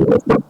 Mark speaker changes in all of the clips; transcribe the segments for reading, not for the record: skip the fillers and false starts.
Speaker 1: Welcome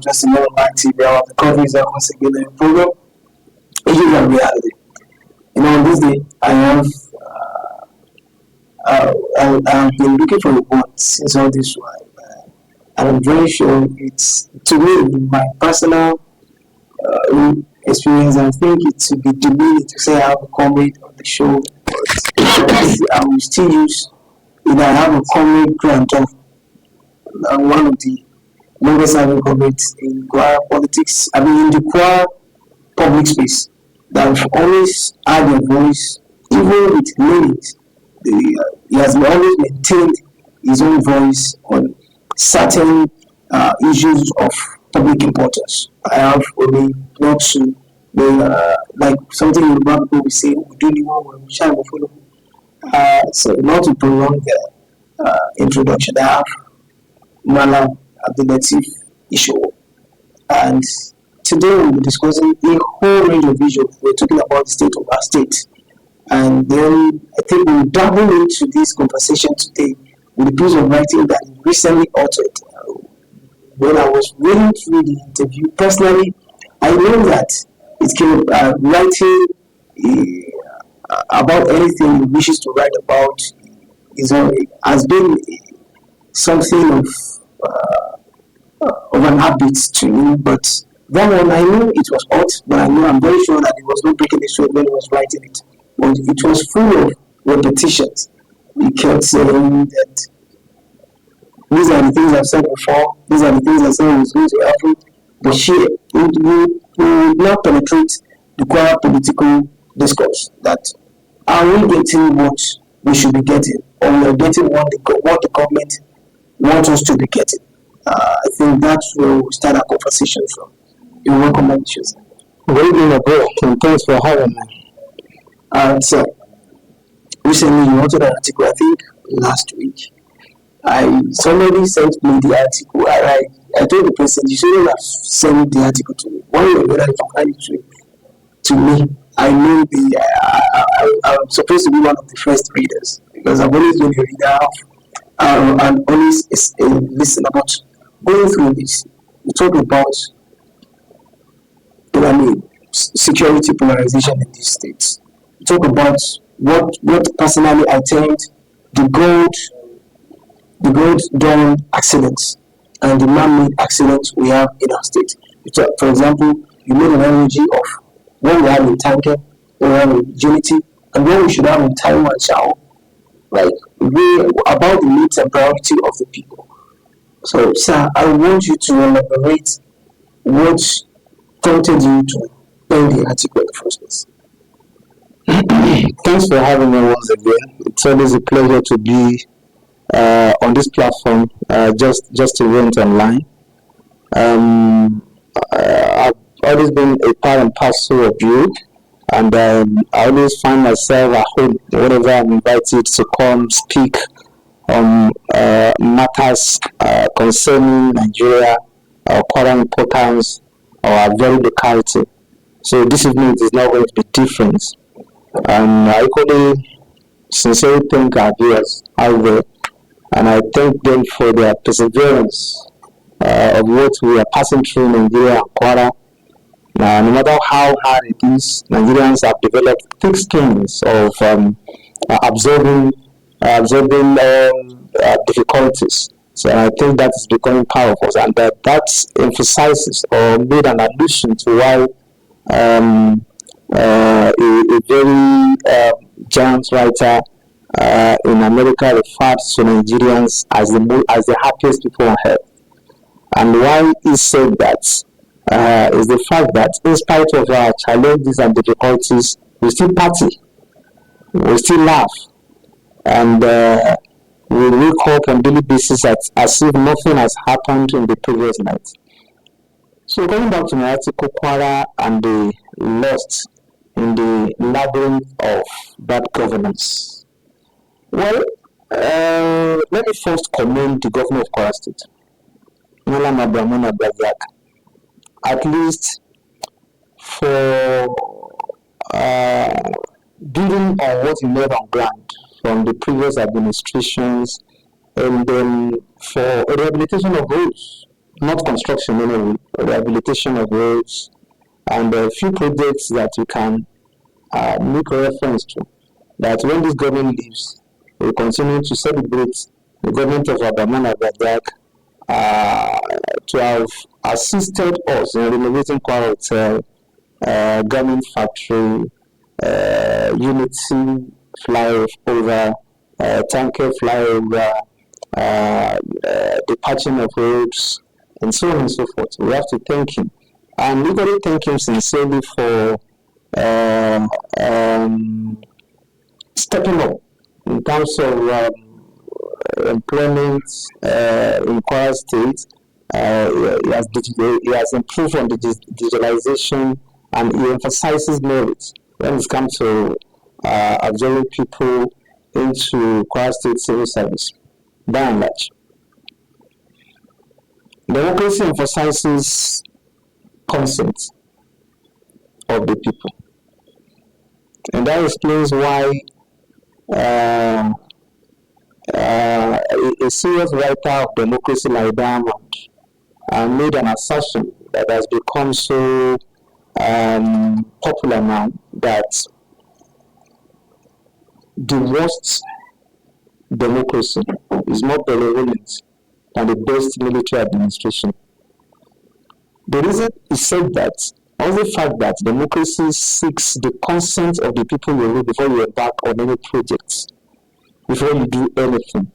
Speaker 1: to the Mallam TV. Our coverage are once again in program. It is a reality. On this day, I've been looking for a word since all this while, and I'm very sure it's, to me, my personal experience. I think it should be demeaning to say I have a comrade on the show, but I will still use it. I have a comrade grant of one of the longest serving comrades in Kwara politics, in the Kwara public space, that have always had their voice, even with limits. He has always maintained his own voice on certain issues of public importance. I have only not to, like something in the people we say, we do the one we shall follow. So, not to prolong the introduction, I have Malla, Lateef, Ishowo, and today we'll be discussing a whole range of issues. We're talking about the state of our state, and then I think we'll dabble into this conversation today with a piece of writing that he recently authored. When I was reading through the interview, personally, I know that it came writing about anything he wishes to write about has been something of an habit to me, but that one I know it was hot, but I'm very sure that he was not breaking the sweat when he was writing it. But it was full of repetitions. He kept saying that these are the things I've said before, these are the things I said was going to happen, but here we will now penetrate the Kwara political discourse. That are we getting what we should be getting, or we are getting what the government wants us to be getting? I think that's where we start our conversation from. You're welcome, my issues.
Speaker 2: Very good, bro, and thanks for having me.
Speaker 1: So, recently you wrote an article, I think last week. Somebody sent me the article, and I told the person, you shouldn't have sent the article to me. One way or another, if I find it to me, I know I'm supposed to be one of the first readers, because I've always been a reader and always listen about going through this. We talk about security polarization in these states. We talk about what personally I termed the gold dawn accidents and the man-made accidents we have in our state. For example, you made an analogy of what we have in Tanke, what we have in Unity, and what we should have in Taiwan and Ishowo. Like, about the needs and priority of the people. So, sir, I want you to elaborate what prompted you to pen the article in the first place.
Speaker 2: Thanks for having me once again. It's always a pleasure to be on this platform, just to rent online. I've always been a part and parcel of you, and I always find myself at home whenever I'm invited to come speak on matters concerning Nigeria, or current importance, or our very locality. So this evening it is not going to be different. I equally sincerely thank our viewers out there, and I thank them for their perseverance of what we are passing through in Nigeria and Kwara. No matter how hard it is, Nigerians have developed thick skins of absorbing difficulties. So I think that is becoming powerful, and that emphasizes or made an allusion to why a very giant writer in America referred to Nigerians as the happiest people on earth. And why he said that is the fact that in spite of our challenges and difficulties, we still party, we still laugh, and we wake up on daily basis as if nothing has happened in the previous night. So going back to my article, Kwara and the lost in the labyrinth of bad governance. Well, let me first commend the governor of Kwara State, Mallam Abdulqadir, at least for building on what he made on ground from the previous administrations, and then for rehabilitation of roads, not construction anyway, rehabilitation of roads, and a few projects that we can make a reference to, that when this government leaves, we continue to celebrate the government of Abdulqadir to have assisted us in renovating Kwara Hotel, garment factory, Unity flyover, Tanker flyover, the patching of roads, and so on and so forth. We have to thank him, and we got to thank him sincerely for stepping up in terms of employment in Kwara State. He has improved on the digitalization, and he emphasizes merit when it comes to absorbing people into Kwara State civil service, by and large. Democracy emphasizes consent of the people, and that explains why a serious writer of democracy like Diamond made an assertion that has become so popular now, that the worst democracy is more benevolent than the best military administration. The reason he said that was the fact that democracy seeks the consent of the people you rule before you embark on any projects, before you do anything.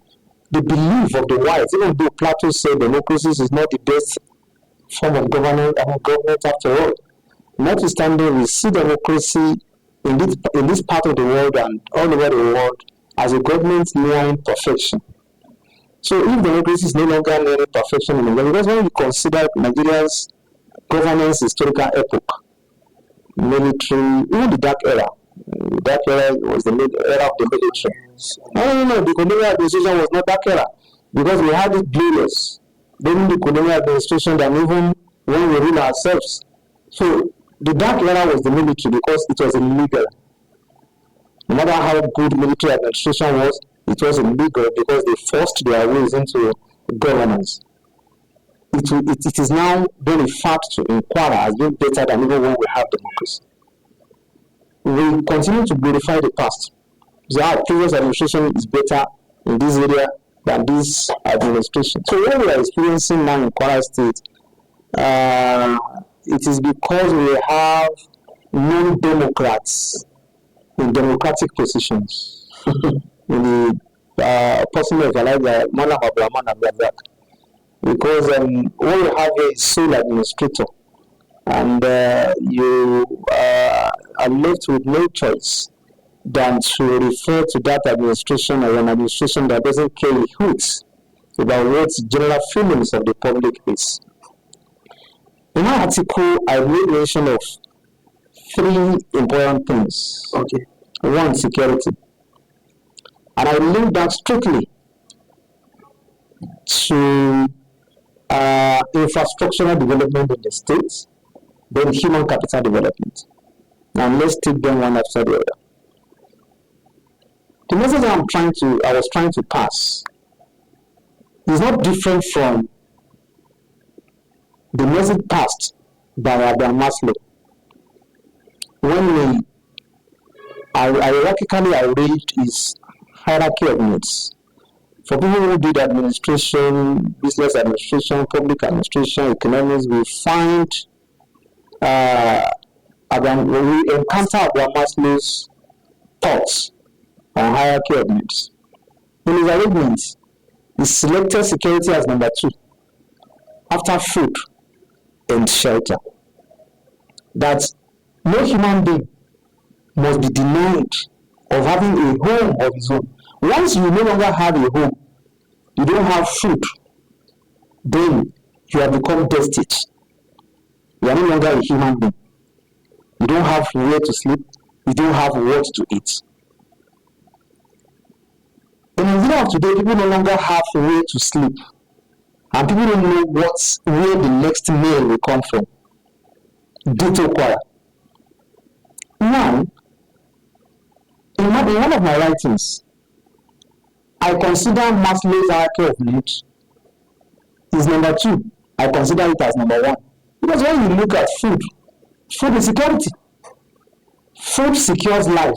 Speaker 2: The belief of the whites, even though Plato said democracy is not the best form of government after all, notwithstanding, we see democracy in this part of the world and all over the world as a government nearing perfection. So if democracy is no longer nearing perfection in Nigeria, because when you consider Nigeria's governance historical epoch, military, even the dark era was the era of the military. No, the colonial administration was not dark era, because we had it glorious during the colonial administration than even when we rule ourselves. So the dark era was the military because it was illegal. No matter how good military administration was, it was illegal because they forced their ways into governance. It is now very fact to inquire as being better than even when we have democracy. We continue to glorify the past. So our previous administration is better in this area than this administration. So what we are experiencing now in Kwara State, it is because we have non-democrats in democratic positions. In the person of Mallam Abdulqadir, because what you have is sole administrator, and you are left with no choice than to refer to that administration as an administration that doesn't care a hoot about what general feelings of the public is. In my article, I made mention of three important things. Okay. One, security. And I linked that strictly to infrastructural development in the states, then human capital development. Now let's take them one after the other. The message I was trying to pass is not different from the message passed by Abraham Maslow when hierarchically arranged his hierarchy of needs. For people who did administration, business administration, public administration, economics, we find when we encounter Abraham Maslow's thoughts on hierarchy of needs. In his arrangements, he selected security as number 2, after food and shelter. That no human being must be denied of having a home of his own. Once you no longer have a home, you don't have food, then you have become destitute. You are no longer a human being. You don't have where to sleep. You don't have what to eat. In Nigeria of today, people no longer have where to sleep. And people don't know where the next meal will come from. Ditto Kwara. Now, in one of my writings, I consider Maslow's hierarchy of needs is number 2. I consider it as number 1. Because when you look at food is security. Food secures life.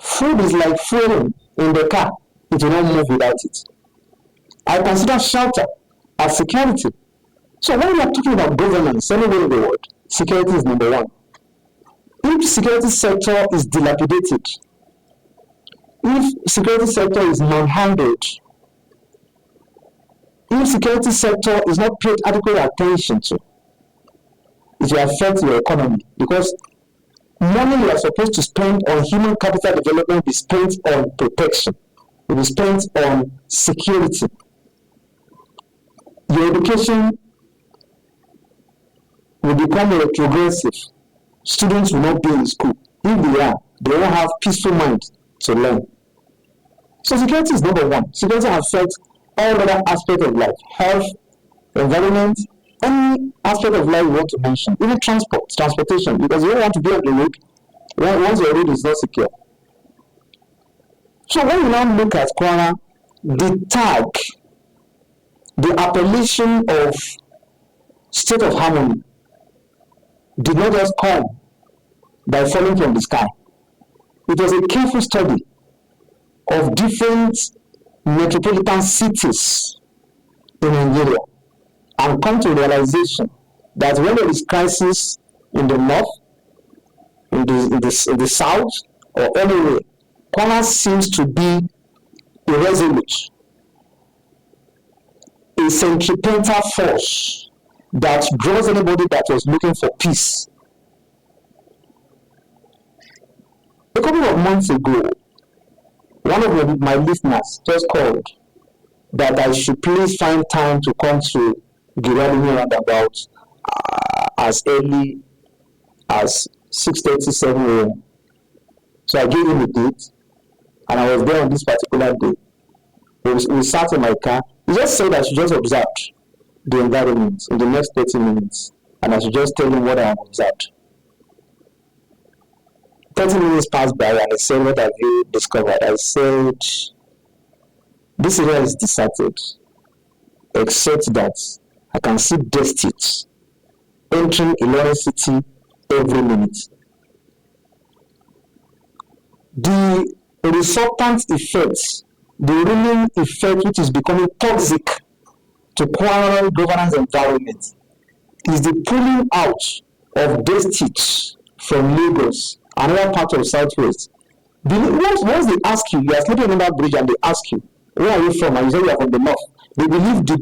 Speaker 2: Food is like fuel in the car. It will not move without it. I consider shelter as security. So when we are talking about governance anywhere in the world, security is number 1. If the security sector is dilapidated, if security sector is non-handled, if security sector is not paid adequate attention to, it will affect your economy, because money you are supposed to spend on human capital development will be spent on protection, will be spent on security. Your education will become retrogressive. Students will not be in school. If they are, they won't have peaceful mind to learn. So security is number 1. Security affects all other aspects of life: health, environment, any aspect of life you want to mention, even transportation, because you don't want to be on the road once your road is not secure. So when you now look at Kwara, the tag, the appellation of state of harmony did not just come by falling from the sky. It was a careful study of different metropolitan cities in Nigeria, and come to realization that when there is crisis in the north, in the south, or anywhere, Kwara seems to be irresolute, a centripetal force that draws anybody that was looking for peace. A couple of months ago, one of my listeners just called that I should please find time to come to Giralimi roundabout as early as 6:37 a.m. So I gave him a date, and I was there on this particular day. We sat in my car. He just said I should just observe the environment in the next 30 minutes, and I should just tell him what I have observed. 30 minutes passed by, and I said, "What have you discovered?" I said, "This area is deserted, except that I can see destitutes entering Ilorin city every minute." The resultant effect, the ruling effect, which is becoming toxic to Kwara governance environment, is the pulling out of destitutes from Lagos, another part of Southwest. Once they ask you, you are sleeping under that bridge, and they ask you, "Where are you from?" and you say you are from the north, they believe the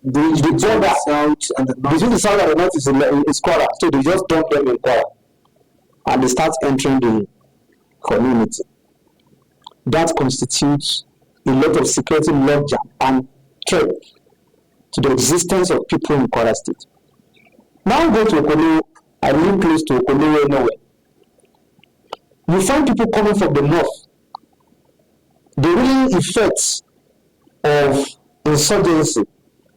Speaker 2: border south and the north, between the south and the north is Kwara, so they just dump them in Kwara, and they start entering the community. That constitutes a lot of security logjam and threat to the existence of people in Kwara State. Now go to Okolo. I live close to Okolo nowhere. You find people coming from the north. The real effects of insurgency,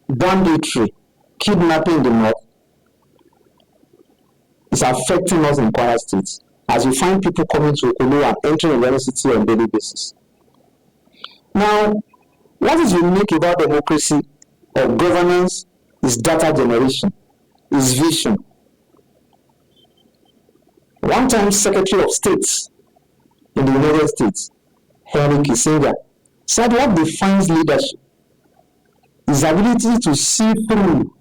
Speaker 2: banditry, kidnapping in the north is affecting us in Kwara State, as you find people coming to Okolo and entering the city on a daily basis. Now, what is unique about democracy or governance is data generation, is vision. One time, Secretary of State in the United States, Henry Kissinger, said what defines leadership is ability to see through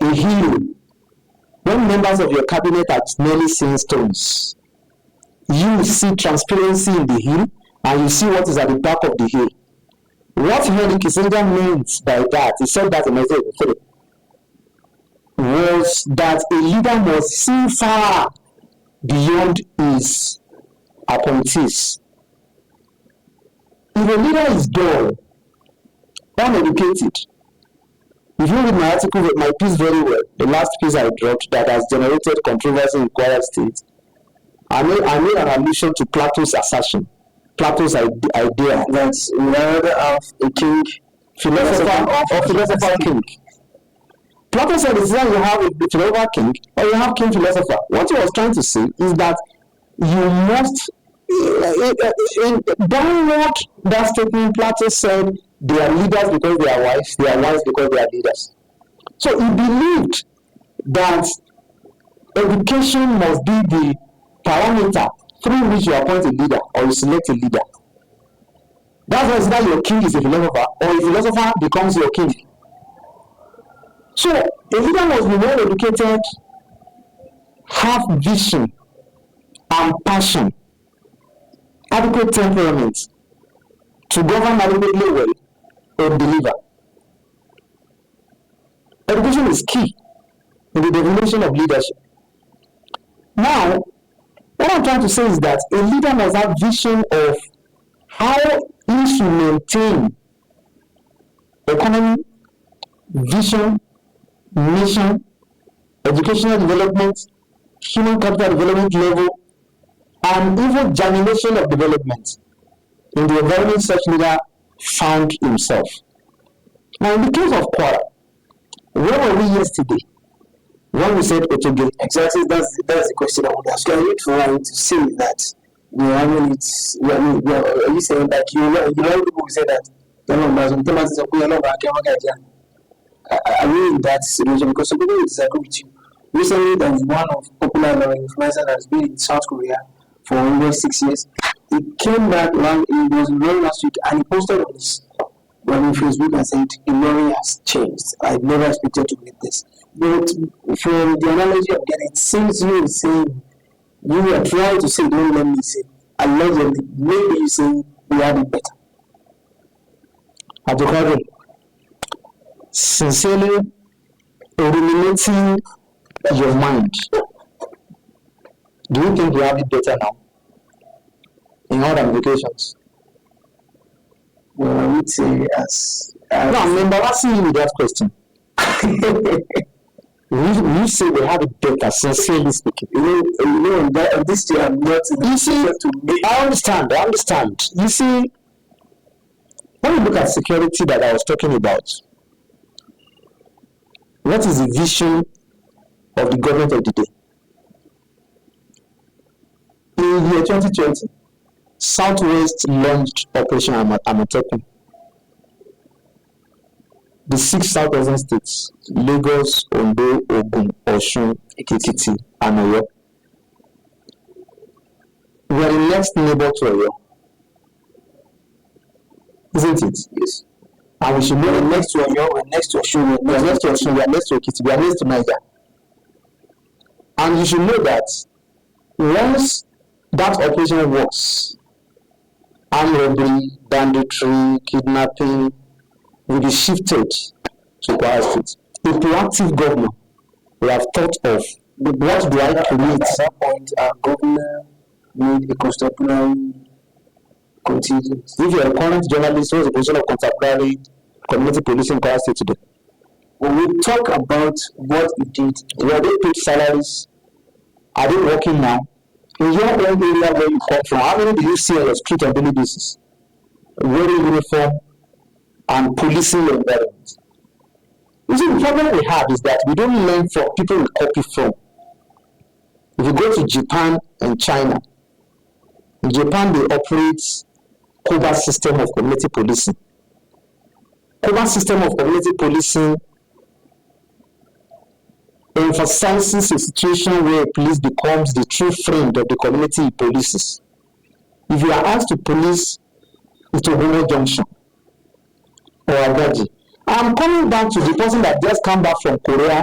Speaker 2: a hill when members of your cabinet are nearly seeing stones. You see transparency in the hill, and you see what is at the back of the hill. What Henry Kissinger means by that, he said that in 1983, was that a leader must see far beyond his appointees. If a leader is dull, uneducated, If you read my article, my piece very well, the last piece I dropped that has generated controversy in Kwara State, I made an allusion to Plato's assertion, Plato's idea that we rather have a king, philosopher king. Plato said it's either you have a philosopher king or you have king philosopher. What he was trying to say is that you must, downward that statement, Plato said they are leaders because they are wise because they are leaders. So he believed that education must be the parameter through which you appoint a leader or you select a leader. That's why it's not your king is a philosopher or a philosopher becomes your king. So a leader must be well educated, have vision and passion, adequate temperament to govern adequately well or deliver. Education is key in the definition of leadership. Now, what I'm trying to say is that a leader must have vision of how he should maintain economy, vision, mission, educational development, human capital development level, and even germination of development in the environment such leader found himself. Now, in the case of Kwara, where were we yesterday when we said Otoge?
Speaker 1: Exactly, that's the question I would ask. Are you trying to say that are you saying that you know people say that I mean in that situation because some people will disagree with you. Recently, there was one of popular influencer that has been in South Korea for almost 6 years. He came back around, it was very last week, and he posted on his on Facebook and said, Ilorin has changed. I never expected to read this. But from the analogy of getting, it seems you saying, you are trying to say, don't let me say, allegedly, maybe you say, we have it better.
Speaker 2: Abdulqadir, sincerely illuminating your mind, do you think you have it better now in all ramifications?
Speaker 1: Well, I would say as
Speaker 2: no, I'm embarrassing you with that question. You say we have it better, sincerely speaking.
Speaker 1: That this year I'm not in
Speaker 2: you see, to make. I understand. You see, when you look at security that I was talking about, what is the vision of the government of the day? In the year 2020, Southwest launched Operation Amotekun. The 6 southwestern states, Lagos, Ondo, Ogun, Osun, Ekiti, and Oyo, we are the next neighbor to Oyo. Isn't it?
Speaker 1: Yes.
Speaker 2: And we should know
Speaker 1: we're next to Oyo, we're next to Osun,
Speaker 2: we are next to Osun, we are next to Ekiti, we are next to Niger. And you should know that once that operation works, armed robbery, banditry, kidnapping will be shifted to Kwara State. A proactive governor will have thought of what do I create.
Speaker 1: At that point, our governor need a constabulary contingent.
Speaker 2: If you are a current journalist, what's the position of constabulary community policing in Kwara State today?
Speaker 1: When we talk about what we did,
Speaker 2: were they paid salaries? Are they working now? In your own area where you come from, how many do you see on the street on a daily basis? Wearing uniform and policing your environment. You see, the problem we have is that we don't learn from people we copy from. If you go to Japan and China, in Japan they operate covert system of community policing. Covert system of community policing emphasizes a situation where police becomes the true friend of the community it polices. If you are asked to police Ishowo Junction or Agaji, I'm coming back to the person that just come back from Korea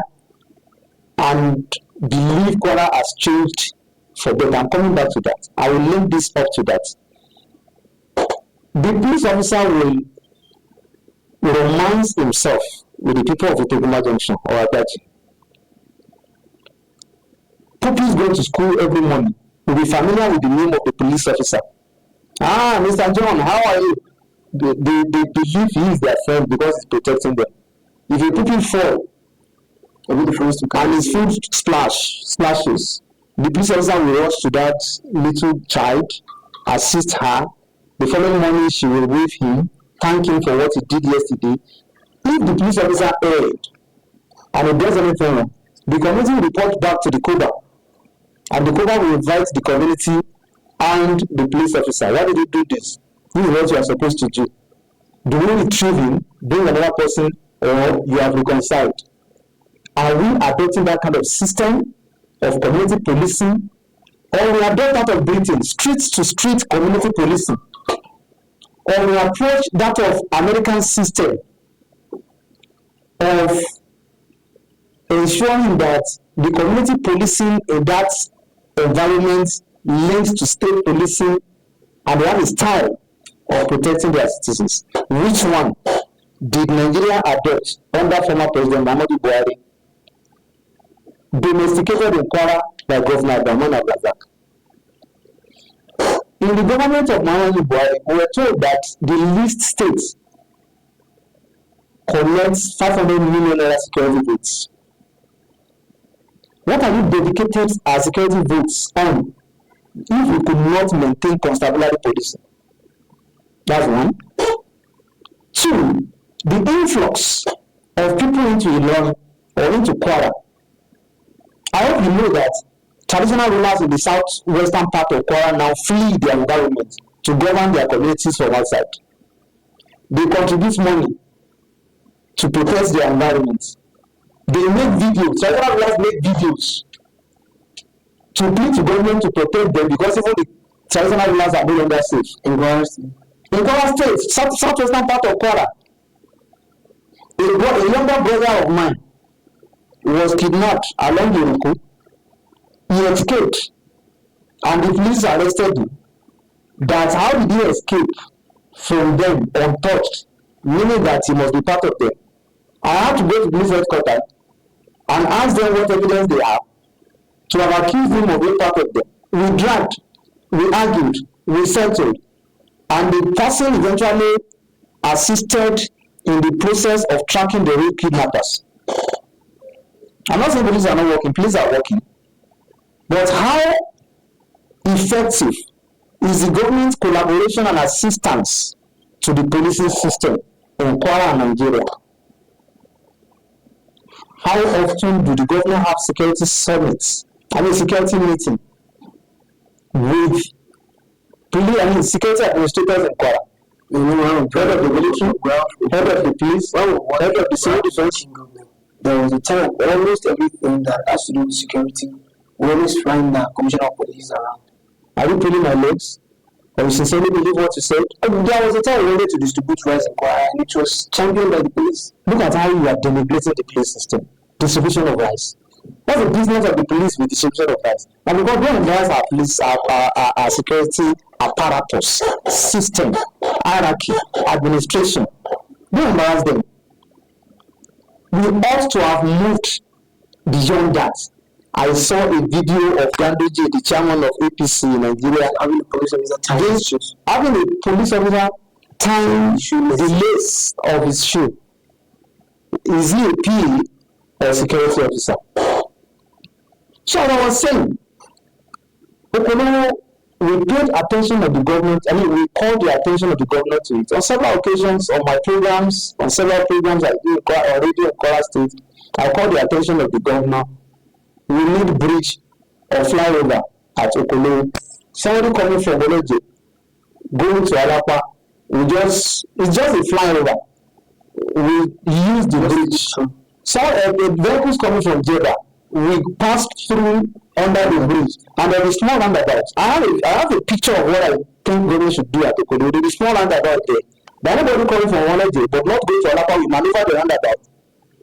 Speaker 2: and believe Kwara has changed for better. I'm coming back to that. I will link this up to that. The police officer will romance himself with the people of Ishowo Junction or Agaji. Pupils go to school every morning. Will be familiar with the name of the police officer. Ah, Mr. John, how are you? They believe he is their friend because he's protecting them. If a pupil fall, and his food splashes, the police officer will rush to that little child, assist her. The following morning, she will wave him, thank him for what he did yesterday. If the police officer erred and he does anything wrong, the community will report back to the COBA, and the COBA will invite the community and the police officer. Why did you do this? This is what you are supposed to do. Do we retrieve him, bring another person, or you have reconciled? Are we adopting that kind of system of community policing, or we adopt that of Britain, street to street community policing, or we approach that of American system of ensuring that the community policing in that environment links to state policing, and they have a style of protecting their citizens? Which one did Nigeria adopt under former President Muhammadu Buhari, domesticated in Kwara by Governor Abdulrahman Abdulqadir? In the government of Muhammadu Buhari, we were told that the least state collects 500 million security votes. What are you dedicated our security votes on if we could not maintain constabulary policing? That's one. Two, the influx of people into Ilorin or into Kwara. I hope you know that traditional rulers in the southwestern part of Kwara now flee their environment to govern their communities from outside. They contribute money to protect their environment. They make videos, traditional rulers make videos to plead to government to protect them, because even the traditional rulers are no longer safe. In Kwara State, southwestern part of Kwara, a younger brother of mine was kidnapped along the Ruku. He escaped, and the police arrested him. That's how did he escape from them untouched, meaning that he must be part of them. I had to go to police headquarters and ask them what evidence they have to have accused him of being part of them. We dragged, we argued, we settled, and the person eventually assisted in the process of tracking the real kidnappers. I'm not saying police are not working, police are working. But how effective is the government's collaboration and assistance to the policing system in Kwara and Nigeria? How often do the government have security summits, security meeting with security administrators in Kwara? Head of the military, head of the police, head of the civil defense. There was a time almost everything that has to do with security, we always find that commissioner of police around. Are you pulling my legs? Or you sincerely believe what you said? There was a time we wanted to distribute rice in Kwara, and it was championed by the police. Look at how you are denigrating the police system. Distribution of rice. What's the business of the police with distribution of rice? And because don't embarrass our police, our security apparatus, system, hierarchy, administration. Don't embarrass them. We ought to have moved beyond that. I saw a video of Ganduje, the chairman of APC in Nigeria, having a police officer tying the lace of his shoe. Is he a PA or security officer? So I was saying, we paid attention of the government, we called the attention of the government to it. On several occasions, on my programs, on several programs I do already in Kwara State, I called the attention of the governor. We need bridge or flyover at Okolo. Somebody coming from Oloje, going to Alapa, it's just a flyover. We use the bridge. So vehicles coming from Jeddah, we passed through under the bridge, and there is a small roundabout. I have a picture of what I think government should do at Okolo. There is a small roundabout there. But anybody coming from Oloje, but not going to Alapa, we maneuver the roundabout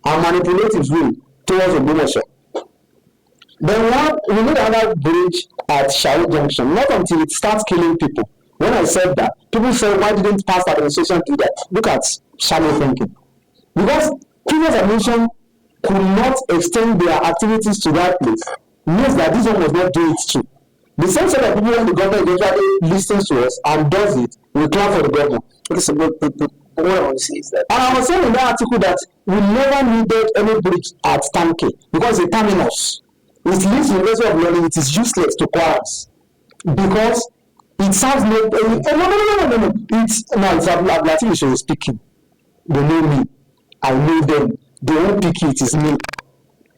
Speaker 2: and manipulate his way towards Ogbomoso. Then we need another bridge at Ishowo Junction, not until it starts killing people. When I said that, people said, why didn't past administration do that? Look at shallow thinking. Because previous administration could not extend their activities to that place, means that this one was not doing it too. The same set of people, when the government eventually listens to us and does it, we clap for the government.
Speaker 1: what I want to say is that.
Speaker 2: And I was saying in that article that we never needed any bridge at Tanke because the terminus, it leads to the University of Learning, it is useless to Quarles because it serves no. No. It's Lateef is speaking. They know me. I know them. They won't pick it. It's me.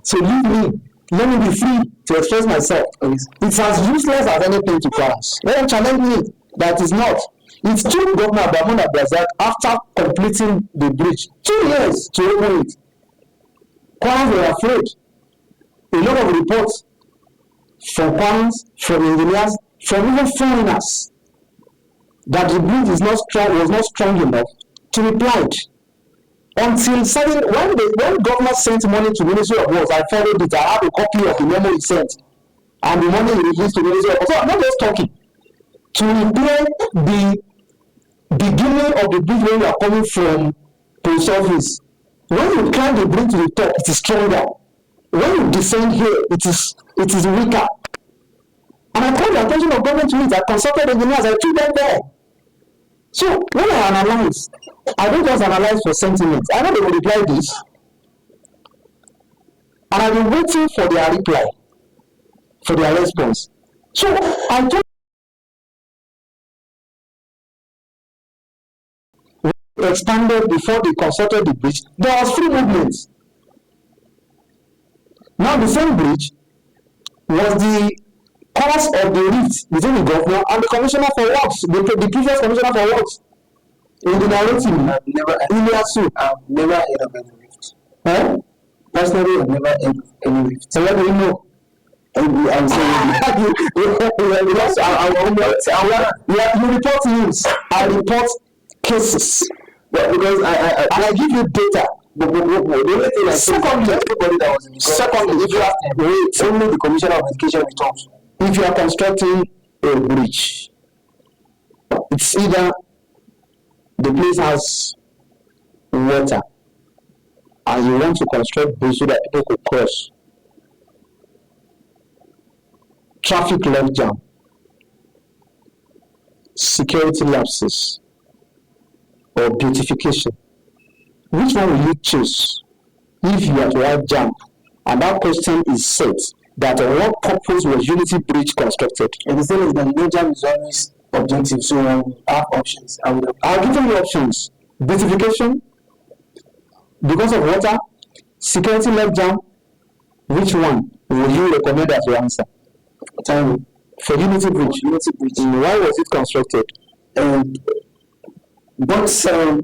Speaker 2: So leave me. Let me be free to express myself. It's as useless as anything to Quarles. Let them challenge me. That is not. It took Governor Abdulqadir Abdulqadir after completing the bridge 2 years to open it. Quarles were afraid. A lot of reports from Quarles, from engineers, from even foreigners that the bridge is not strong, was not strong enough to reply. Until suddenly, when governor sent money to Ministry of Works, I followed it. I have a copy of the memo he sent, and the money he released to Ministry of Works. So I'm not just talking to repair the beginning of the bridge when you are coming from post office. When you climb the bridge to the top, it is stronger. When you descend here, it is weaker. And I called the attention of government to it. I consulted engineers. I took them there. So when I analyze, I don't just analyze for sentiments. I know they will reply this, and I've been waiting for their reply, for their response. So I told expanded before they consulted the bridge. There was free movement. Now the same bridge was the cause of the rift between the governor and the commissioner for works, the previous commissioner for works. In the narrative, I've never heard of any rift. Personally, I've never heard of any rift. So let me know. I'm saying you report news. I report cases. Well, because I give you data. Secondly, everybody that was in the secondly, if you have only the Commissioner of Education returns. If you are constructing a bridge, it's either the place has water and you want to construct bridge so that people could cross. Traffic logjam, security lapses, or beautification. Which one will you choose if you are to write jump? And that question is set that on what purpose was Unity Bridge constructed? And the thing is that no jump is always objective, so I have options. I'll give you options. Beautification, because of water, security left jump. Which one will you recommend as your answer? For Unity Bridge. Unity Bridge. Why was it constructed? But sir,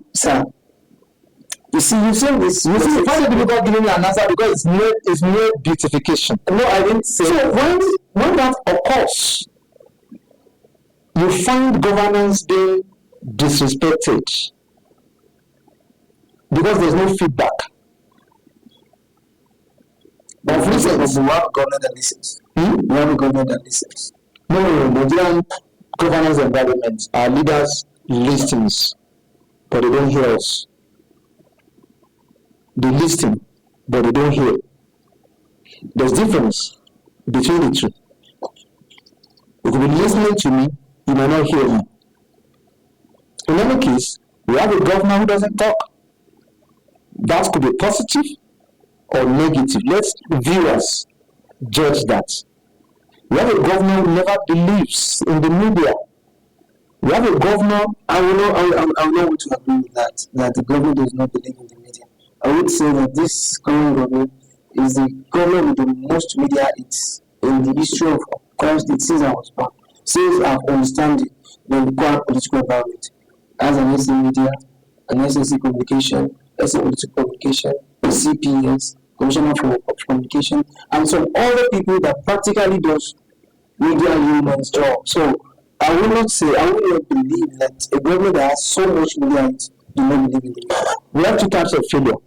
Speaker 2: you see, you say this. You see, why did people giving me an answer? Because it's mere beautification. No, I didn't say. So when that occurs, you find governance being disrespected because there's no feedback. But for instance, we have a government that listens. We have a government that listens. No, Nigerian governance environment, our leaders listens, but they don't hear us. They listen, but they don't hear. There's difference between the two. You could be listening to me, you may not hear me. In any case, we have a governor who doesn't talk. That could be positive or negative. Let viewers judge that. We have a governor who never believes in the media. We have a governor, I will not want to agree with that the government does not believe in the media. I would say that this current government is the government with the most media hits in the history of Kwara State since I was born. Since I've understood the Kwara political environment. As an SA media, an SSC communication, SA political communication, CPS, Commissioner for Communication, and some other people that practically does media humans job. So I will not believe that a government that has so much media hits do not believe in the media. We have two types of failure.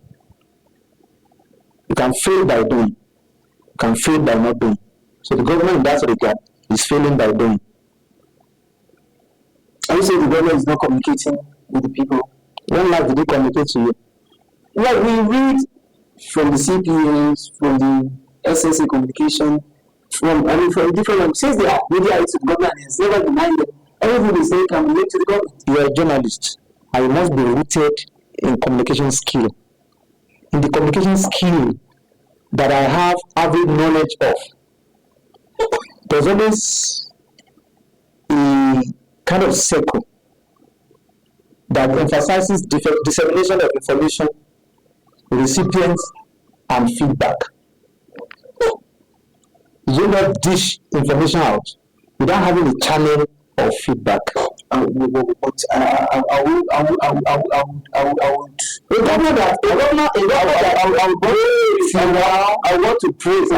Speaker 2: You can fail by doing. You can fail by not doing. So the government in that regard is failing by doing. I would say the government is not communicating with the people. When last did they communicate to you? Well, we read from the CPAs, from the SSA communication, from different since they are media to the government, it's never denied them. Everything they say can relate to the government. You are a journalist. and you must be rooted in communication skill. In the communication skill that I have avid knowledge of, there's always a kind of circle that emphasizes dissemination of information, recipients, and feedback. You not dish information out without having a channel of feedback. I would want to praise. You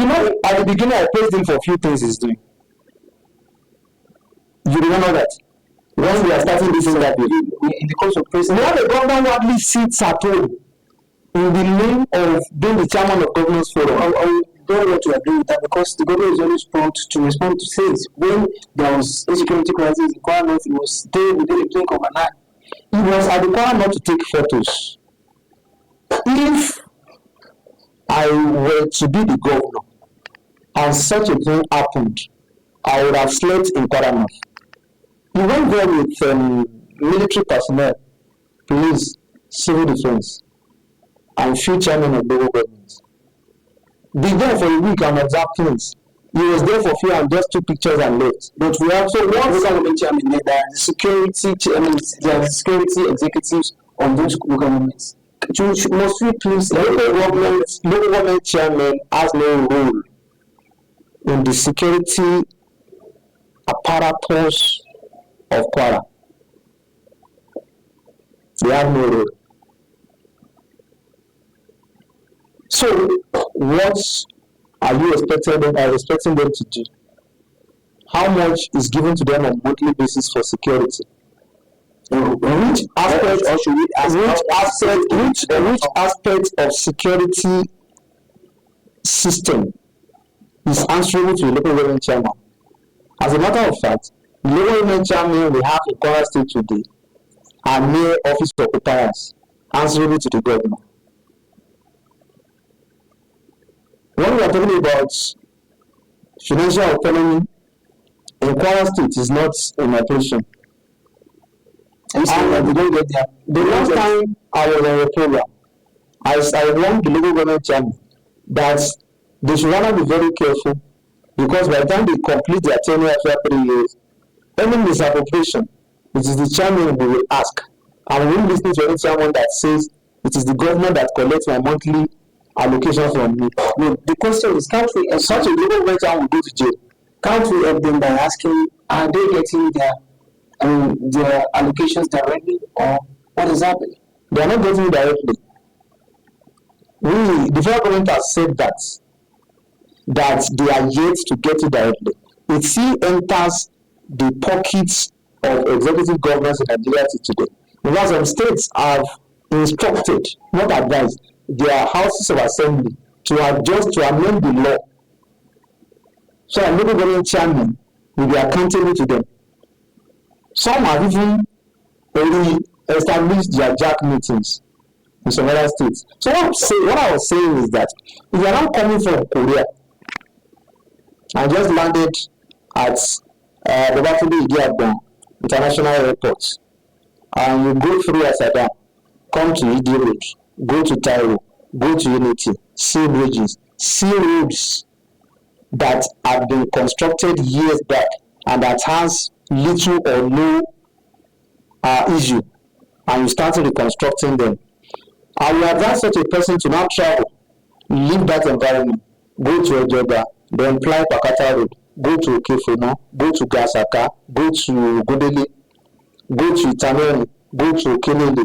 Speaker 2: know, at the beginning, I praised him for a few things he's doing. You remember that? When we are starting this interview, in the course of praising, now the government hardly sits at home in the name of being the chairman of governance forum. I don't want to agree with that, because the government is always prompt to respond to things. When there was insecurity crisis in Kwara North, it was there within a blink of an eye. It was at the Kwara North to take photos. If I were to be the governor and such a thing happened, I would have slept in Kwara North. He went there with military personnel, police, civil defense, and few chairmen of local governments. Be there for a week and observe things. He was there for a few and just took pictures and left. But we also want local government chairman there, there are security chairmen, there are security executives on those local governments. Must we please, local government chairman has no role in the security apparatus of Kwara. They have no role. So, what are you expecting them to do? How much is given to them on a monthly basis for security? Which aspect of security system is answerable to the local government chairman? As a matter of fact, the local government chairman we have in Kwara State today are mere office occupiers answerable to the governor. When we are talking about financial autonomy, in Kwara State is not in operation. And they don't get there. The last time I was on a program, I warned the local government chairman that they should rather be very careful, because by the time they complete their tenure after 3 years, any misappropriation, it is the chairman we will ask. And we will listen to any chairman that says it is the government that collects my monthly allocation from me. No, the question is, can't we, such a local government chairman will go to jail? Can't we help them by asking, are they getting their allocations directly, or what is happening? They are not getting it directly. The federal government has said that they are yet to get it directly. It still enters the pockets of executive governments in Nigeria today. Because some states have instructed, not advised, their houses of assembly to adjust, to amend the law, so that local government chairman will be accountable to them. Some have even already established their jack meetings in some other states. So what I was saying is that if you are not coming from Korea and just landed at Abdulqadir International Airport, and you go through Asada, come to Idi Road, go to Taiwo, go to Unity, see bridges, see roads that have been constructed years back and that has little or no issue, and you start reconstructing them. I will advise such a person to not travel, leave that environment, go to Ojoba, then fly Pakata Road, go to Okefona, go to Gasaka, go to Godele, go to Itaneri, go to Okenele.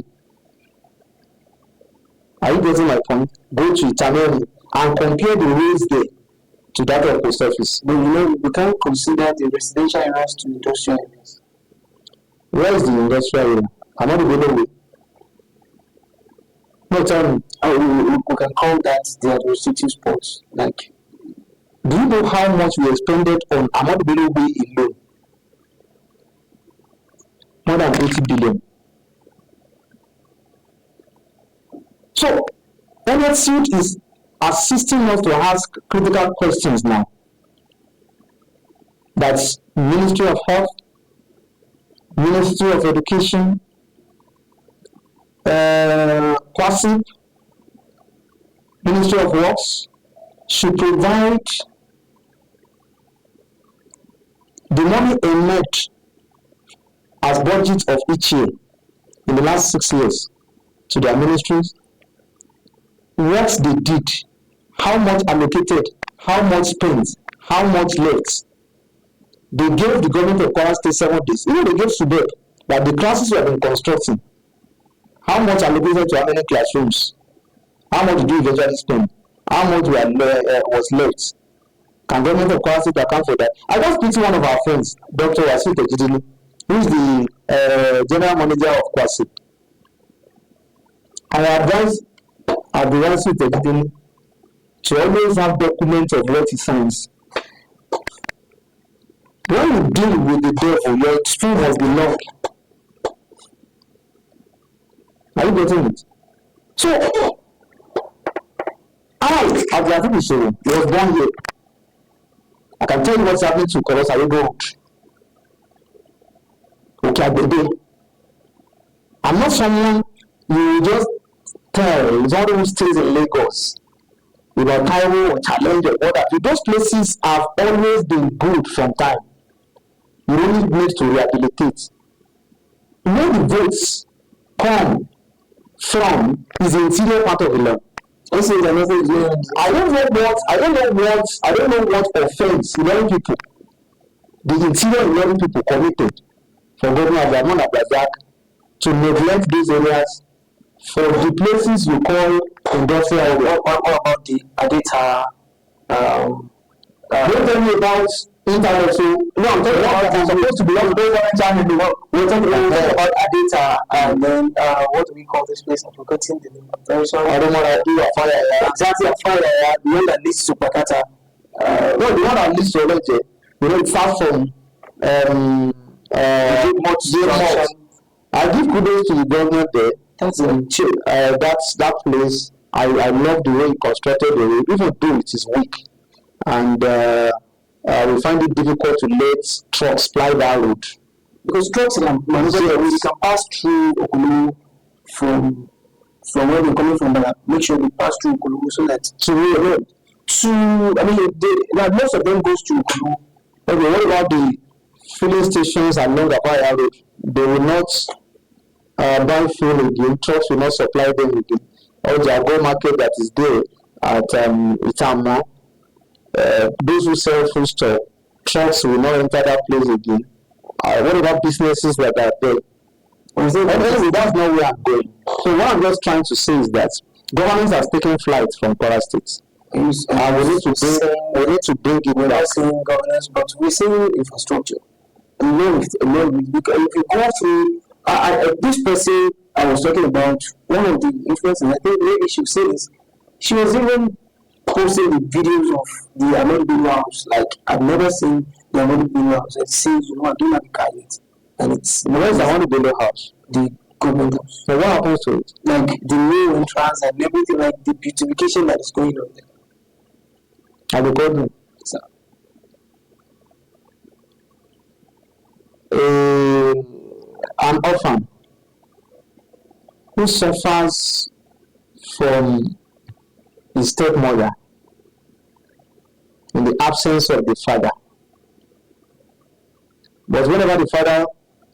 Speaker 2: Are you getting my point? Go to Itaneri and compare the roads there to that of post office. But we can't consider the residential areas to industrial areas. Where is the industrial area? I'm not the way. No, tell me. We can call that the administrative spots. Like, do you know how much we expended on Ahmad Bello Way alone? More than 80 billion. So, NSUIT is assisting us to ask critical questions now. That's Ministry of Health, Ministry of Education, Kwasi, Ministry of Works should provide the money emerged as budget of each year in the last 6 years to their ministries, what they did, how much allocated, how much spent, how much left. They gave the government of Kwara State 7 days. Even they gave Subeb that the classes were been constructing. How much allocated to how many classrooms? How much did you eventually spend? How much was left? Can government of Kwara State account for that? I just pity one of our friends, Dr. Wasit Ejidili, who is the general manager of Kwasi. I advise Wasit Ejidili to always have documents of what he signs. When you deal with the devil, your spirit must be long. Are you getting it? So, Abdulqadir Ishowo was born here. I can tell you what's happening to Koros Road. Okay, I'm not someone you just tell. It's all who stays in Lagos. About Cairo or Challenge or what have you. Those places have always been good from time. You only need to rehabilitate. Where the votes come from is the interior part of the land. I don't know what offense 11 people, the interior 11 people committed for Governor Abdulqadir to neglect these areas for the places you call industrial area. What about the Adeta? Don't tell me about internet. So no, I'm talking about it's supposed to belong to those channel. We're talking about Adeta, and then what do we call this place? I've forgotten the name. Very sorry. I don't want to do a fire. Exactly, a fire. The one that leads to Pakata. No, the one that leads to Oleje. You know, it's far from I give kudos to the government there. That's that place. I love the way he constructed the road, even though it is weak, and we find it difficult to let trucks fly that road because trucks can pass through Okulu from where they're coming from, but make sure they pass through Okulu so that most of them goes to Okulu. Okay, what about the filling stations along the Apaya Road? They will not buy fuel again. Trucks will not supply them again. Or the agro market that is there at Itama, those who sell food stuff, trucks will not enter that place again. What about businesses that are there? Anyway, that's not where I'm going. So what I'm just trying to say is that governments are taking flight from Kwara State. We need to bring it back. Governance, but we're seeing infrastructure. If you go through this person I was talking about, one of the influencers, I think maybe she said this, she was even posting the videos of the Ahmadu Bello house. Like, I've never seen the Ahmadu Bello house. It says, I don't have a car yet. And it's where's the Ahmadu Bello house? The government house. So what happens to it? Like the new entrance and everything, like the beautification that is going on there. And the government. So, an orphan who suffers from his stepmother in the absence of the father. But whenever the father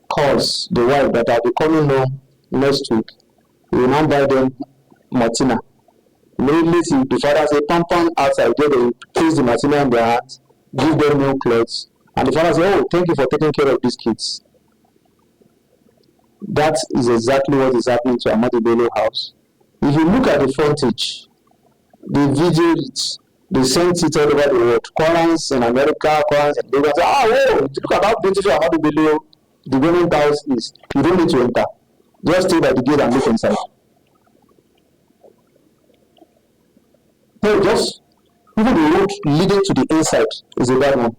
Speaker 2: calls the wife that I'll be coming home next week, he will not buy them Martina. Immediately the father says, pam outside, there they place the Martina in their hands, give them new clothes, and the father says, oh, thank you for taking care of these kids. That is exactly what is happening to Ahmadu Bello house. If you look at the frontage, the video, they sent it all over the world. Korans in America, Korans in Lagos. Look at how beautiful Ahmadu Bello, the government house is. You don't need to enter. Just stay by the gate and look inside. No, just even the road leading to the inside is a bad one.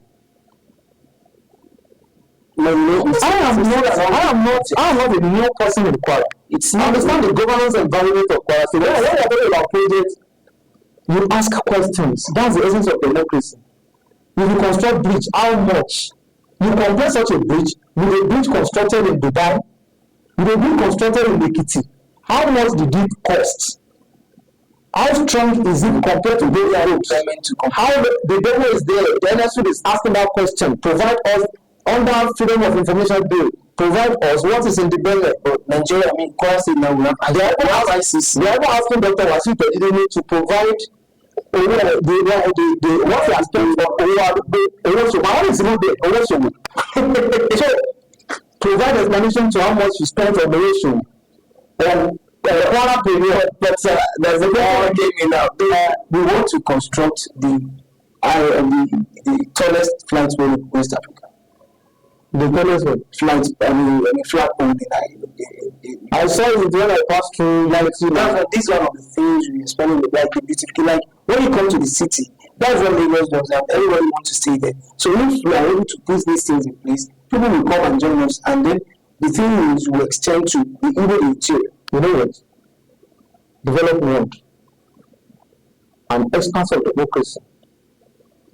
Speaker 2: I am not a new person in Kwara. I understand the governance environment of Kwara. So when you are talking about projects, you ask questions. That's the essence of democracy. If you construct bridge, how much?
Speaker 3: You compare such a bridge with a bridge constructed in Dubai, with a bridge constructed in Ekiti. How much did it cost? How strong is it compared to those roads? How the devil is there? The NSU is asking that question. Provide us under Freedom of Information Bill. Provide us what is in the belly. But Nigeria, I mean, currently now we have ICC. They are asking Dr. Wasim Pedidemi to provide what he has spent for Owoshowo. How is it not there? Owoshowo. So provide explanation to how much you spent on Owoshowo. But there's a problem came in now. We want to construct the tallest flagpole in West Africa. The tallest flag, flagpole in I saw it when I passed through. This is one of the things we are spending like beautifully. Like when you come to the city, that's what Lagos does, and everybody wants to stay there. So if we are able to put these things in place, people will come and join us, and then the thing is will extend to even the interior. You know what? Developed world and experts of democracy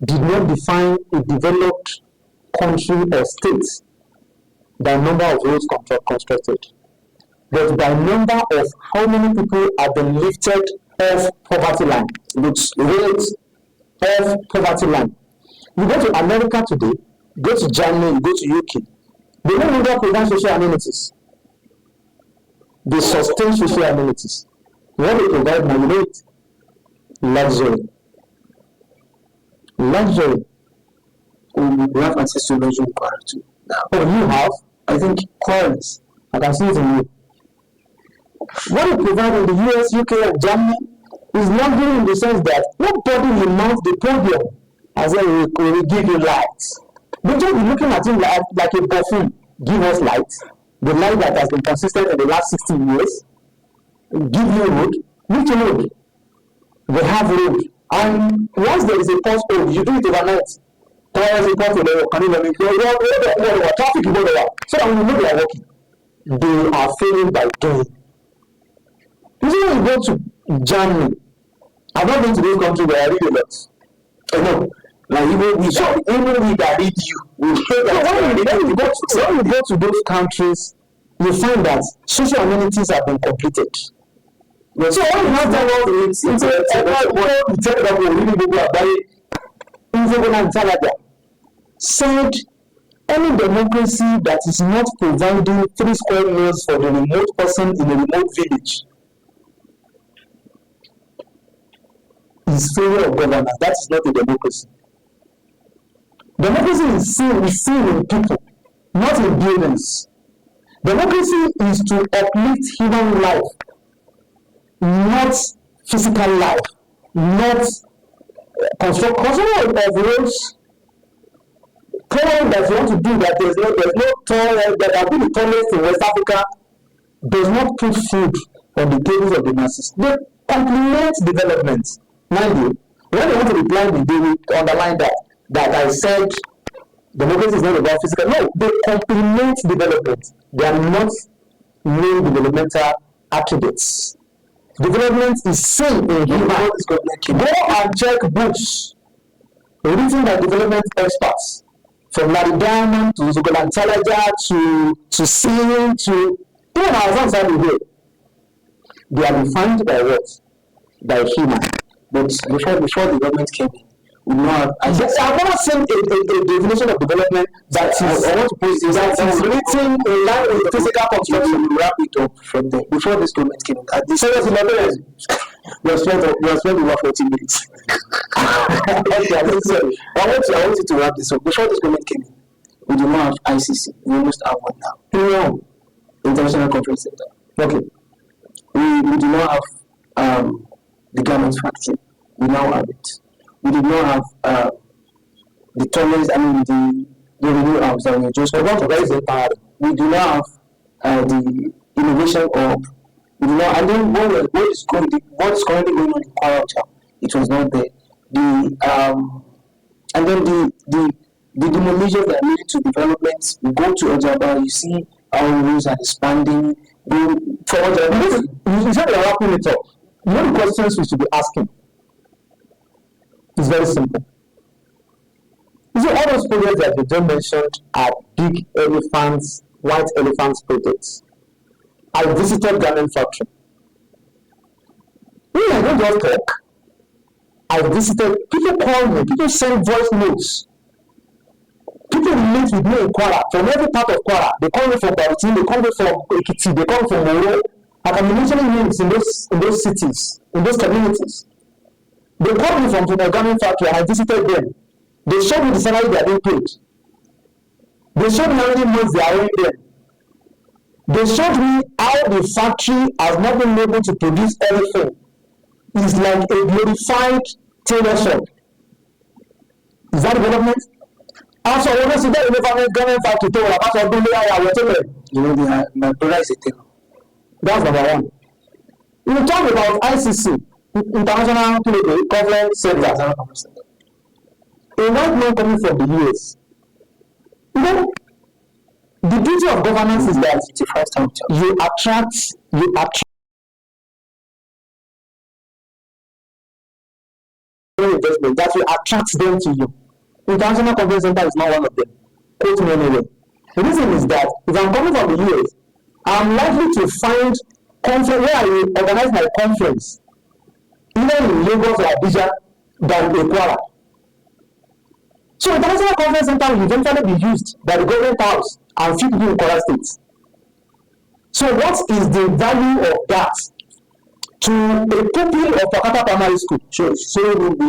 Speaker 3: did not define a developed country or state by number of roads constructed, but by number of how many people have been lifted off poverty line. Rates of poverty line. You go to America today, go to Germany, you go to UK, they no longer provide social amenities. They sustain social amenities. What they provide now, you know it? Luxury. Luxury. We have access to luxury too. Now, you have? I think quarries. I can see it in you. What they provide in the US, UK, and Germany is luxury in the sense that nobody will mount the podium and say we will give you lights. They just be looking at it like a buffoon. Give us lights. The light that has been consistent in the last 60 years, give you road, which road? They have road. And once there is a pothole, you do it overnight. There is a pothole, traffic is over. So that we know they are working. They are failing by doing. You see, when you go to Germany, I've not been to this country where I read a lot. I know. Like even we that read you. When you go to those countries, you find that social amenities have been completed. So all you have done is said any democracy that is not providing 3 square meals for the remote person in a remote village is failure of governance. That is not a democracy. Democracy is seen in people, not in buildings. Democracy is to uplift human life, not physical life, not construction of roads. Claim that you want to do that there's no tall that have been the tallest in West Africa does not put food on the tables of the masses. They complement development. Mind you, when they want to reply me, they will underline that I said democracy is not about physical. No, they complement development. They are not main developmental attributes. Development is seen in human. Go and check books written by development experts, from Larry Diamond to Zogolan Talaja to Singing to even outside the way. They are defined by what? By human. But before the government came in, we know I've never seen a definition of development that is written in line with physical construction. We wrap it up from there. Before this government came in, at this we have spent over 40 minutes. Okay, I want you to wrap this up. Before this government came in, we do not have ICC. We almost have one now. No. International Conference Center. Okay. We do not have the garment factory. We now have it. We did not have the tallest, the renewal house that we just about to raise the power. We do not have the innovation hub. We do not, and then what is currently going on in Kwara, it was not there. And then the demolitions that are leading to developments. We go to Ojaba, you see our roads are expanding. You said we are wrapping it up. You know the questions we should be asking? It's very simple. You see, all those projects that you just mentioned are big elephants, white elephants projects. I visited garment factory. I don't just talk. I visited, people call me, people send voice notes. People relate with me in Kwara, from every part of Kwara. They call me from Bauchi, they call me from Ekiti, they call me from Moro. I can be mentioning names in those cities, in those communities. They called me from the garment factory and I visited them. They showed me the salary they are being paid. They showed me how many months they are owing them. They showed me how the factory has not been able to produce anything. It's like a glorified tailor shop. Is that development? Also, when I see that government factory,
Speaker 1: my brother is a tailor.
Speaker 3: That's number one. You talk about ICC, International Conference Center. A white man coming from the US. You know, the beauty of governance is that you attract investment that will attract them to you. International Conference Center is not one of them. Quote me anyway. The reason is that if I'm coming from the US, I'm likely to find conference where I will organize my conference, either in Lagos or Abuja than in Kwara. So International Conference Center will eventually be used by the government house and few people in Kwara State. So what is the value of that to a pupil of Pakata Primary School? Sure. So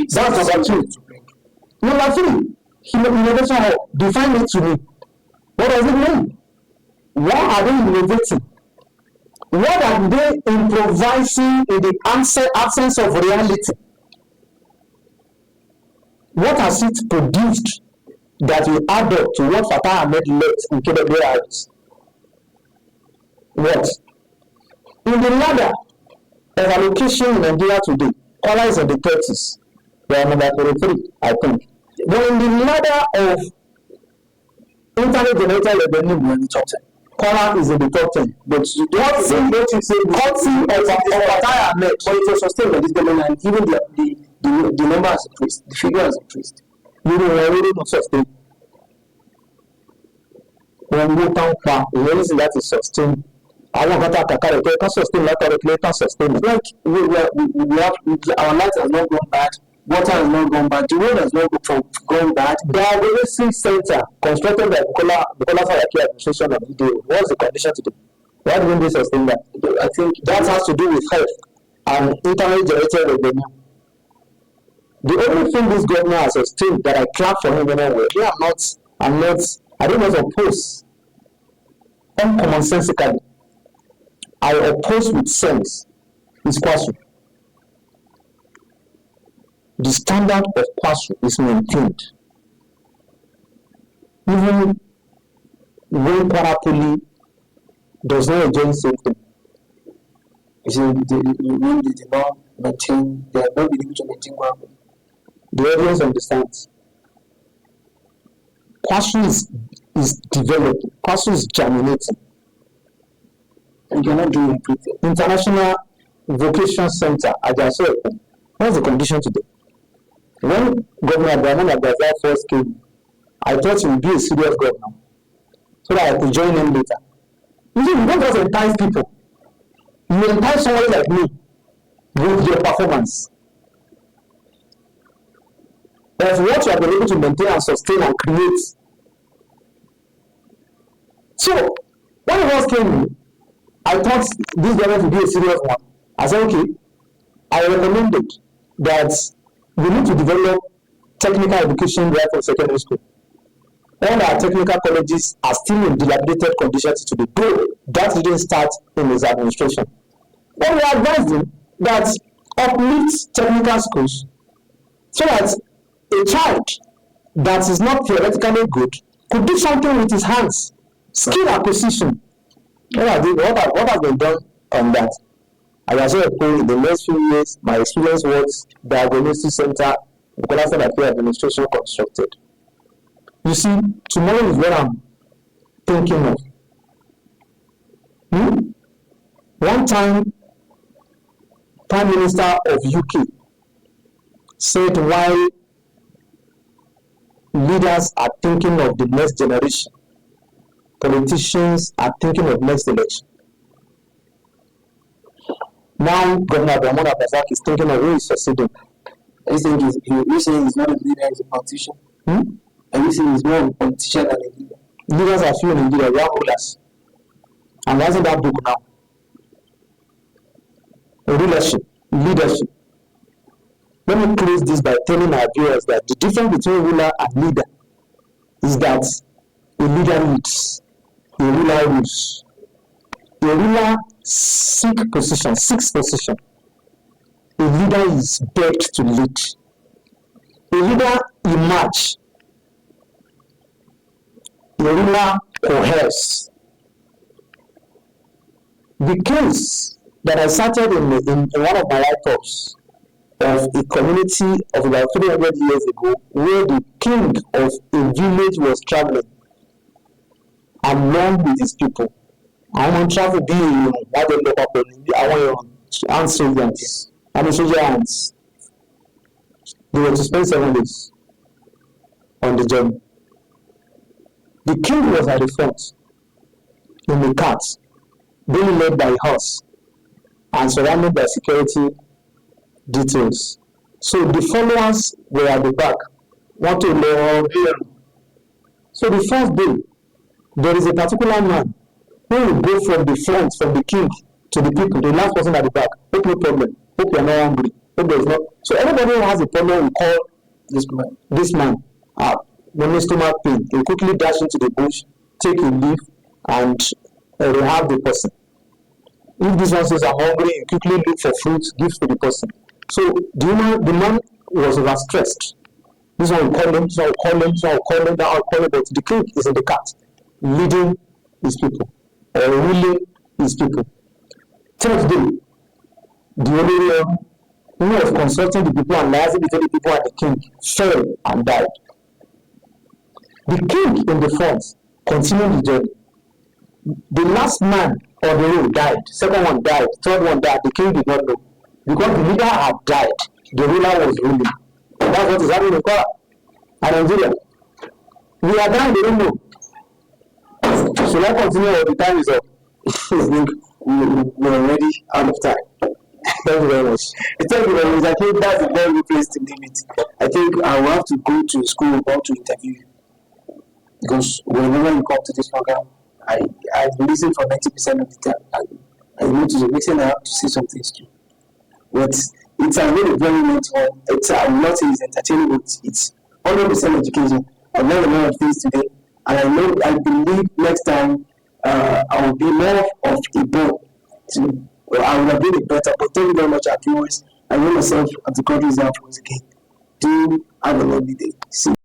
Speaker 3: that's number two. Number three, innovation hub. Define it to me. What does it mean? What are they innovating? What are they improvising in the absence of reality? What has it produced that will add up to what Fatah Ahmed left in KWIs? What? In the ladder of allocation in Nigeria today, Kwara is in the 30s. They are number 33, I think. But in the ladder of internet generated revenue, we are in the top 10. Kwara is in the top 10. But you don't see what you say. Cutting of Fatah Ahmed, but it was sustained by this government, and even the number has increased, the figure has increased. You know, we are really not sustained. When we don't find the reason that is sustained, I want to can sustain that correctly, can sustain it. Like we have our light has not gone bad, water has not gone bad, the road has not gone bad. The diagnostic center constructed by Bukola Saraki administration of the what's the condition today? Why didn't they sustain that? I think that has to do with health and internally generated revenue. The only thing this governor has sustained that I clap for him anyway, I do not oppose uncommonsensically. I oppose with sense is Kwasu. The standard of Kwasu is maintained. Even when Parapoli does not enjoy something. You see, when they did not maintain, they have not been able to maintain Kwasu. The audience understands. Kwasu is developing, Kwasu is germinating. And you're not doing everything. International Vocation Center, Ajaso, what's the condition today? When Governor Abdulqadir Abdulqadir first came, I thought he would be a serious governor, so that I could join him later. You see, you don't just entice people. You entice somebody like me with your performance. That's what you have been able to maintain and sustain and create. So, when it first came in, I thought this government would be a serious one. I said, okay, I recommended that we need to develop technical education right from secondary school. All our technical colleges are still in dilapidated conditions today, though that didn't start in his administration. But we advised him that uplift technical schools so that a child that is not theoretically good could do something with his hands, skill acquisition. What has been done on that? As I said, in the next few years, my experience was diagnostic center, Bukola Saraki administration constructed. You see, tomorrow is what I'm thinking of. One time, Prime Minister of UK said while leaders are thinking of the next generation. Politicians are thinking of next election. Now, Governor Abdulqadir is thinking of who is succeeding.
Speaker 1: Are you saying he's not a leader, he's a politician? Are you saying he's more of a politician than a leader?
Speaker 3: Leaders are few in Nigeria, we have rulers. I'm writing that book now. Leadership. Let me close this by telling our viewers that the difference between ruler and leader is that a leader leads, a ruler rules. A ruler seeks position. A leader is begged to lead. A leader emerges. A ruler coheres. The case that I cited in one of my write-ups of a community of about 300 years ago, where the king of a village was traveling along with his people. I want travel be what they look up on. I want hand soldiers and the soldier hands. They were to spend 7 days on the journey. The king was at the front in the cart, being led by a horse and surrounded by security details. So the followers were at the back. Want to know. So the first day, there is a particular man who will go from the front, from the king to the people, the last person at the back. Hope no problem. Hope you are not hungry. Hope there is not. So everybody who has a problem will call this man. When his stomach pain, he will quickly dash into the bush, take a leaf, and rehab the person. If this one says I'm hungry, you quickly look for fruit, give to the person. So the man was overstressed. This one will call him, this one will call him, this one will call him, that will call him, but the king is in the cart, leading his people, or ruling his people. Third day, the only one who was consulting the people and liaising between the people and the king fell and died. The king in the front continued the journey. The last man on the road died, second one died, third one died. The king did not know. Because the leader had died, the ruler was ruling. That's what is happening in Kwara and Nigeria. We are dying, they don't know. Should I continue or the time is up?
Speaker 1: I think we're already out of time.
Speaker 3: Thank you very much.
Speaker 1: Thank you very much. I think that's a very good place to leave it. I think I will have to go to school about to interview you. Because whenever you come to this program, I listen for 90% of the time. I know to the reason I have to say some things too. But it's a really very mental. I will not say it's entertaining, but it's 100% education. I've learned a lot of things today, and I believe next time I will be more of a boy. I will have been better. But thank you very much, our viewers. I know myself, Abdulqadir, is out once again. Do have a lovely day. See you.